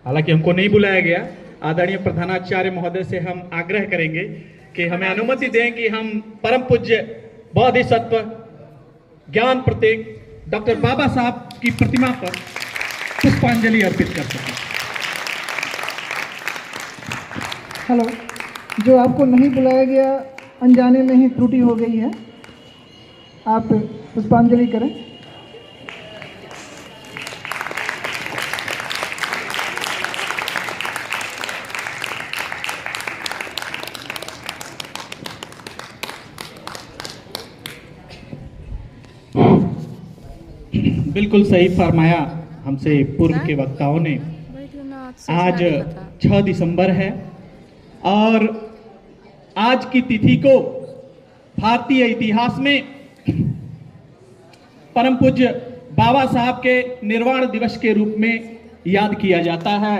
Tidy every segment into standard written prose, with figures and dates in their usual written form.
हालांकि हमको नहीं बुलाया गया। आदरणीय प्रधानाचार्य महोदय से हम आग्रह करेंगे कि हमें अनुमति दें कि हम परम पूज्य बोधिसत्व ज्ञान प्रतीक डॉक्टर बाबा साहब की प्रतिमा पर पुष्पांजलि अर्पित कर सकें। हेलो, जो आपको नहीं बुलाया गया अनजाने में ही त्रुटि हो गई है, आप पुष्पांजलि करें। बिल्कुल सही फरमाया हमसे पूर्व के वक्ताओं ने। आज 6 दिसंबर है और आज की तिथि को भारतीय इतिहास में परम पूज्य बाबा साहब के निर्वाण दिवस के रूप में याद किया जाता है।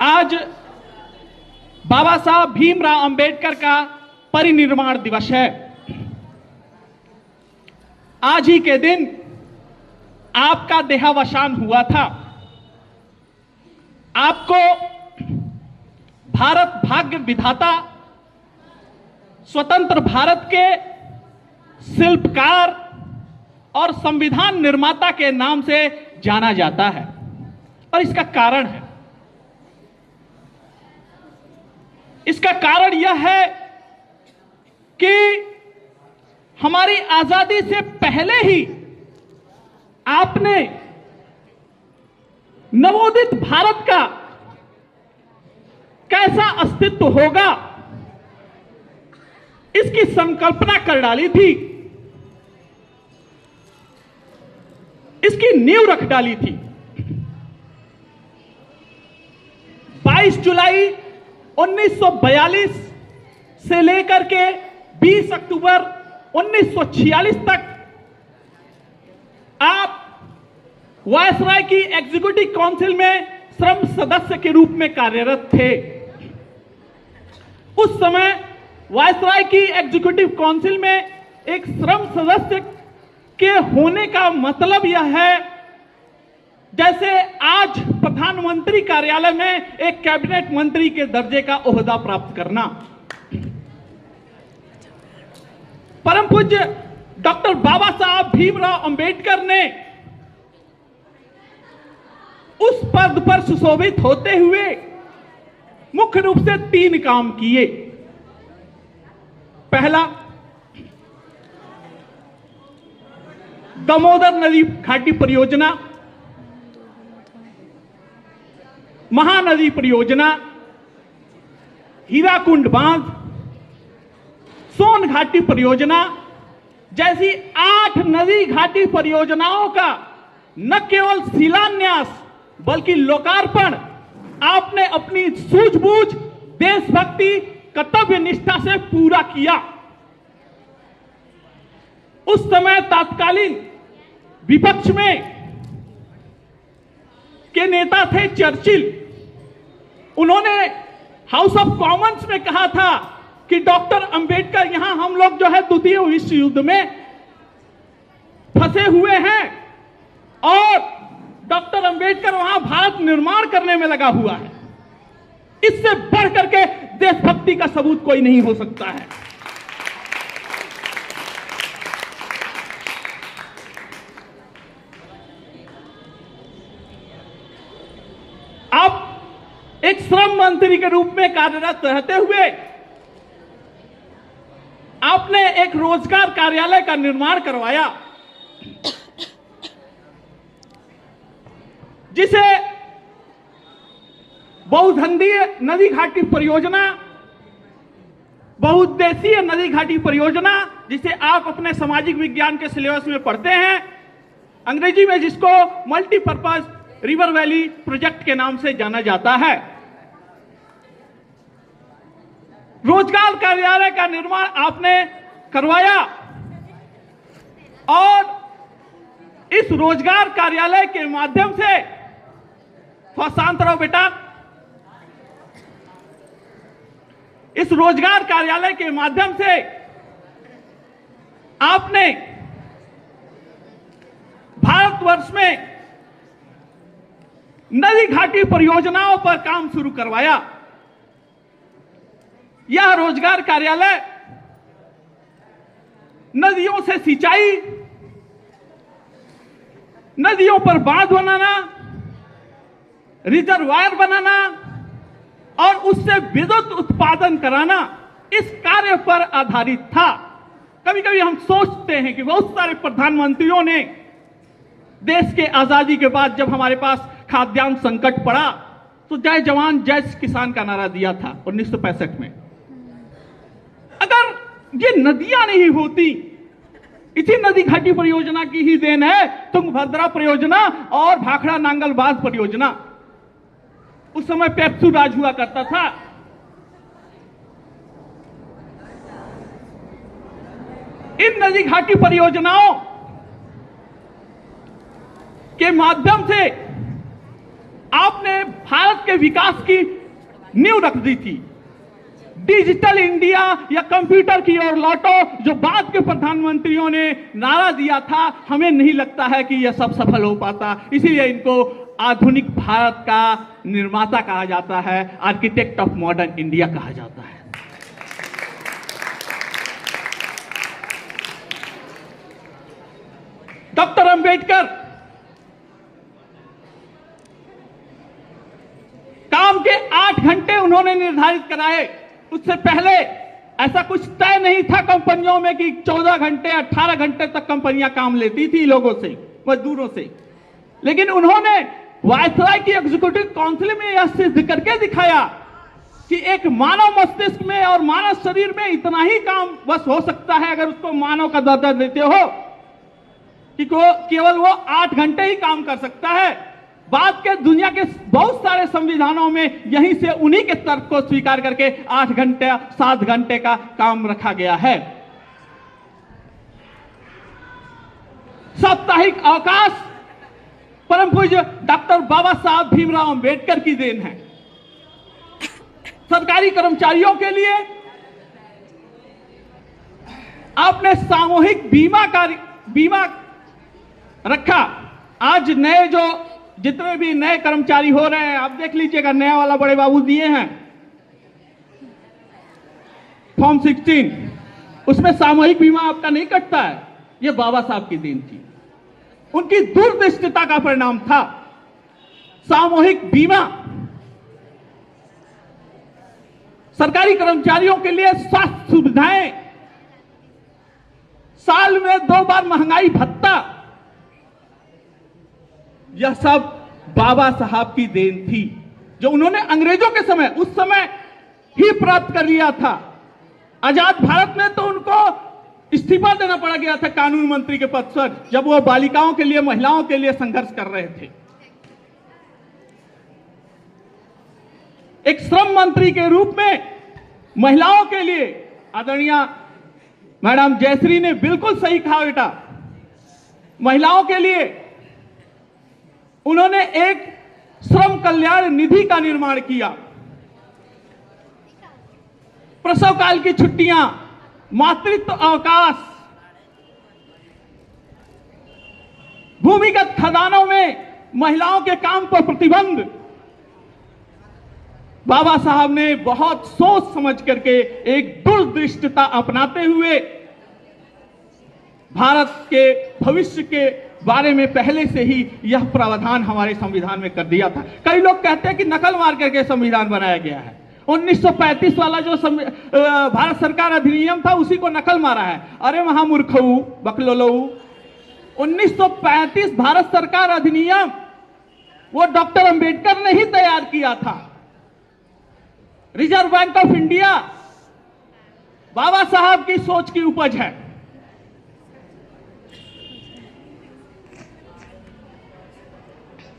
आज बाबा साहब भीमराव अंबेडकर का परिनिर्वाण दिवस है। आज ही के दिन आपका देहावसान हुआ था। आपको भारत भाग्य विधाता, स्वतंत्र भारत के शिल्पकार और संविधान निर्माता के नाम से जाना जाता है और इसका कारण है। इसका कारण यह है कि हमारी आजादी से पहले ही आपने नवोदित भारत का कैसा अस्तित्व होगा इसकी संकल्पना कर डाली थी, इसकी नींव रख डाली थी। 22 जुलाई 1942 से लेकर के 20 अक्टूबर 1946 तक आप वायसराय की एग्जीक्यूटिव काउंसिल में श्रम सदस्य के रूप में कार्यरत थे। उस समय वायसराय की एग्जीक्यूटिव काउंसिल में एक श्रम सदस्य के होने का मतलब यह है जैसे आज प्रधानमंत्री कार्यालय में एक कैबिनेट मंत्री के दर्जे का ओहदा प्राप्त करना। परम पूज्य डॉक्टर बाबा साहब भीमराव अंबेडकर ने उस पद पर सुशोभित होते हुए मुख्य रूप से 3 काम किए। पहला, दामोदर नदी घाटी परियोजना, महानदी परियोजना, हीराकुंड बांध, सोन घाटी परियोजना जैसी 8 नदी घाटी परियोजनाओं का न केवल शिलान्यास बल्कि लोकार्पण आपने अपनी सूझबूझ, देशभक्ति, कर्तव्य निष्ठा से पूरा किया। उस समय तत्कालीन विपक्ष में के नेता थे चर्चिल। उन्होंने हाउस ऑफ कॉमन्स में कहा था कि डॉक्टर अंबेडकर यहां हम लोग जो है द्वितीय विश्व युद्ध में फंसे हुए हैं और डॉक्टर अंबेडकर वहां भारत निर्माण करने में लगा हुआ है। इससे बढ़ करके देशभक्ति का सबूत कोई नहीं हो सकता है। आप एक श्रम मंत्री के रूप में कार्यरत रहते हुए आपने एक रोजगार कार्यालय का निर्माण करवाया जिसे बहुधंडीय नदी घाटी परियोजना, बहुउद्देशीय नदी घाटी परियोजना, जिसे आप अपने सामाजिक विज्ञान के सिलेबस में पढ़ते हैं, अंग्रेजी में जिसको मल्टीपर्पज रिवर वैली प्रोजेक्ट के नाम से जाना जाता है। रोजगार कार्यालय का निर्माण आपने करवाया और इस रोजगार कार्यालय के माध्यम से, शांत रहो बेटा, इस रोजगार कार्यालय के माध्यम से आपने भारतवर्ष में नदी घाटी परियोजनाओं पर काम शुरू करवाया। यह रोजगार कार्यालय नदियों से सिंचाई, नदियों पर बांध बनाना, रिजर्वायर बनाना और उससे विद्युत उत्पादन कराना, इस कार्य पर आधारित था। कभी कभी हम सोचते हैं कि बहुत सारे प्रधानमंत्रियों ने देश के आजादी के बाद जब हमारे पास खाद्यान्न संकट पड़ा तो जय जवान जय किसान का नारा दिया था 1965 में। अगर ये नदियां नहीं होती, इसी नदी घाटी परियोजना की ही देन है तुंगभद्रा परियोजना और भाखड़ा नांगल बांध परियोजना। उस समय पेप्सू राज हुआ करता था। इन नदी घाटी परियोजनाओं के माध्यम से आपने भारत के विकास की नींव रख दी थी। डिजिटल इंडिया या कंप्यूटर की ओर लौटो, जो बाद के प्रधानमंत्रियों ने नारा दिया था, हमें नहीं लगता है कि यह सब सफल हो पाता। इसीलिए इनको आधुनिक भारत का निर्माता कहा जाता है, आर्किटेक्ट ऑफ मॉडर्न इंडिया कहा जाता है। डॉक्टर अंबेडकर काम के 8 घंटे उन्होंने निर्धारित कराए। उससे पहले ऐसा कुछ तय नहीं था कंपनियों में कि 14 घंटे 18 घंटे तक कंपनियां काम लेती थी लोगों से, मजदूरों से। लेकिन उन्होंने वायसराय की एग्जीक्यूटिव काउंसिल में यह सिद्ध करके दिखाया कि एक मानव मस्तिष्क में और मानव शरीर में इतना ही काम बस हो सकता है, अगर उसको मानव का दर्जा देते हो, कि केवल वो 8 घंटे ही काम कर सकता है। बाद के दुनिया के बहुत सारे संविधानों में यहीं से उन्हीं के तर्क को स्वीकार करके 8 घंटे 7 घंटे का काम रखा गया है। साप्ताहिक अवकाश परम पूज्य डॉक्टर बाबा साहब भीमराव अंबेडकर की देन है। सरकारी कर्मचारियों के लिए आपने सामूहिक बीमा रखा। आज नए जो जितने भी नए कर्मचारी हो रहे हैं, आप देख लीजिएगा, नया वाला बड़े बाबू दिए हैं फॉर्म 16, उसमें सामूहिक बीमा आपका नहीं कटता है। यह बाबा साहब की देन थी, उनकी दूरदृष्टिता का परिणाम था। सामूहिक बीमा सरकारी कर्मचारियों के लिए, स्वास्थ्य सुविधाएं, साल में 2 बार महंगाई भत्ता, यह सब बाबा साहब की देन थी, जो उन्होंने अंग्रेजों के समय उस समय ही प्राप्त कर लिया था। आजाद भारत में तो उनको इस्तीफा देना पड़ गया था कानून मंत्री के पद पर, जब वो बालिकाओं के लिए, महिलाओं के लिए संघर्ष कर रहे थे। एक श्रम मंत्री के रूप में महिलाओं के लिए आदरणीय मैडम जयश्री ने बिल्कुल सही कहा बेटा, महिलाओं के लिए उन्होंने एक श्रम कल्याण निधि का निर्माण किया। प्रसव काल की छुट्टियां, मातृत्व अवकाश, भूमिगत खदानों में महिलाओं के काम पर प्रतिबंध, बाबा साहब ने बहुत सोच समझ करके एक दूरदृष्टिता अपनाते हुए भारत के भविष्य के बारे में पहले से ही यह प्रावधान हमारे संविधान में कर दिया था। कई लोग कहते हैं कि नकल मार करके संविधान बनाया गया है। 1935 वाला जो भारत सरकार अधिनियम था, उसी को नकल मारा है। अरे महामूर्खऊ, बकलोलऊ, 1935 भारत सरकार अधिनियम वो डॉक्टर अंबेडकर ने ही तैयार किया था। रिजर्व बैंक ऑफ इंडिया बाबा साहब की सोच की उपज है।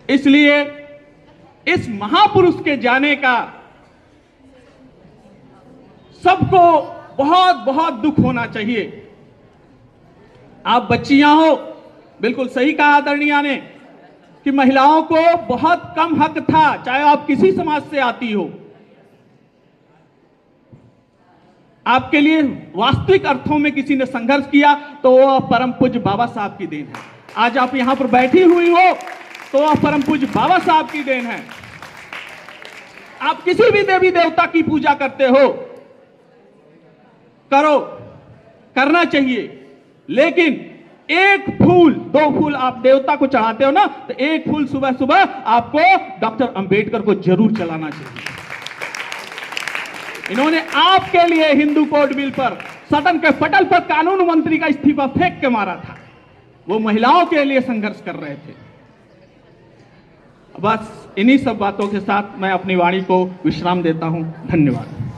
इसलिए इस महापुरुष के जाने का सबको बहुत बहुत दुख होना चाहिए। आप बच्चियां हो, बिल्कुल सही कहा आदरणीय ने कि महिलाओं को बहुत कम हक था, चाहे आप किसी समाज से आती हो। आपके लिए वास्तविक अर्थों में किसी ने संघर्ष किया तो वो परम पूज्य बाबा साहब की देन है। आज आप यहां पर बैठी हुई हो, तो वह परम पूज्य बाबा साहब की देन है। आप किसी भी देवी देवता की पूजा करते हो, करो, करना चाहिए, लेकिन एक फूल, 2 फूल आप देवता को चढ़ाते हो ना, तो एक फूल सुबह सुबह आपको डॉक्टर अंबेडकर को जरूर चलाना चाहिए। इन्होंने आपके लिए हिंदू कोड बिल पर सदन के पटल पर कानून मंत्री का इस्तीफा फेंक के मारा था। वो महिलाओं के लिए संघर्ष कर रहे थे। बस इन्हीं सब बातों के साथ मैं अपनी वाणी को विश्राम देता हूं। धन्यवाद।